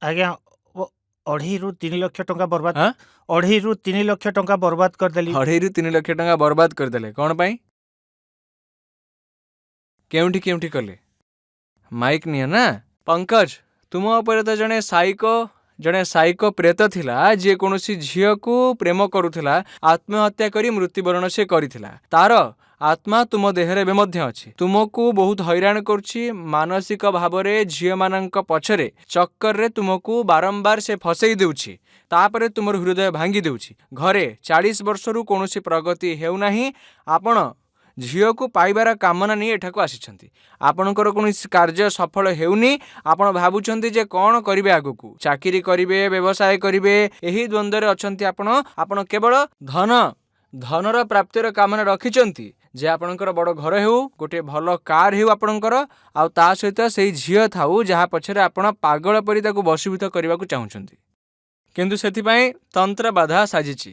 ଆଜ୍ଞା, 2.5 ରୁ 3 ଲକ୍ଷ ଟଙ୍କା ବର୍ବାଦ। ହଁ 2.5 ରୁ 3 ଲକ୍ଷ ଟଙ୍କା ବର୍ବାଦ କରିଦେଲି। 2.5 ରୁ 3 ଲକ୍ଷ ଟଙ୍କା ବର୍ବାଦ କରିଦେଲେ କ'ଣ ପାଇଁ? କେଉଁଠି କେଉଁଠି କଲେ? ମାଇକ୍ ନିଅ ନା। ପଙ୍କଜ, ତୁମ ଉପରେ ତ ଜଣେ ସାଇକୋ ପ୍ରେତ ଥିଲା, ଯିଏ କୌଣସି ଝିଅକୁ ପ୍ରେମ କରୁଥିଲା, ଆତ୍ମହତ୍ୟା କରି ମୃତ୍ୟୁବରଣ ସେ କରିଥିଲା। ତାର ଆତ୍ମା ତୁମ ଦେହରେ ଏବେ ମଧ୍ୟ ଅଛି, ତୁମକୁ ବହୁତ ହଇରାଣ କରୁଛି ମାନସିକ ଭାବରେ। ଝିଅମାନଙ୍କ ପଛରେ ଚକ୍କରରେ ତୁମକୁ ବାରମ୍ବାର ସେ ଫସେଇ ଦେଉଛି, ତାପରେ ତୁମର ହୃଦୟ ଭାଙ୍ଗି ଦେଉଛି। ଘରେ 40 ବର୍ଷରୁ କୌଣସି ପ୍ରଗତି ହେଉନାହିଁ। ଆପଣ ଝିଅକୁ ପାଇବାର କାମନା ନେଇ ଏଠାକୁ ଆସିଛନ୍ତି। ଆପଣଙ୍କର କୌଣସି କାର୍ଯ୍ୟ ସଫଳ ହେଉନି। ଆପଣ ଭାବୁଛନ୍ତି ଯେ କ'ଣ କରିବେ ଆଗକୁ, ଚାକିରି କରିବେ, ବ୍ୟବସାୟ କରିବେ, ଏହି ଦ୍ୱନ୍ଦ୍ୱରେ ଅଛନ୍ତି ଆପଣ କେବଳ ଧନର ପ୍ରାପ୍ତିର କାମନା ରଖିଛନ୍ତି, ଯେ ଆପଣଙ୍କର ବଡ଼ ଘର ହେଉ, ଗୋଟିଏ ଭଲ କାର୍ ହେଉ ଆପଣଙ୍କର, ଆଉ ତା ସହିତ ସେଇ ଝିଅ ଥାଉ ଯାହା ପଛରେ ଆପଣ ପାଗଳ ପରି ତାକୁ ବଶୀଭୂତ କରିବାକୁ ଚାହୁଁଛନ୍ତି। କିନ୍ତୁ ସେଥିପାଇଁ ତନ୍ତ୍ର ବାଧା ସାଜିଛି।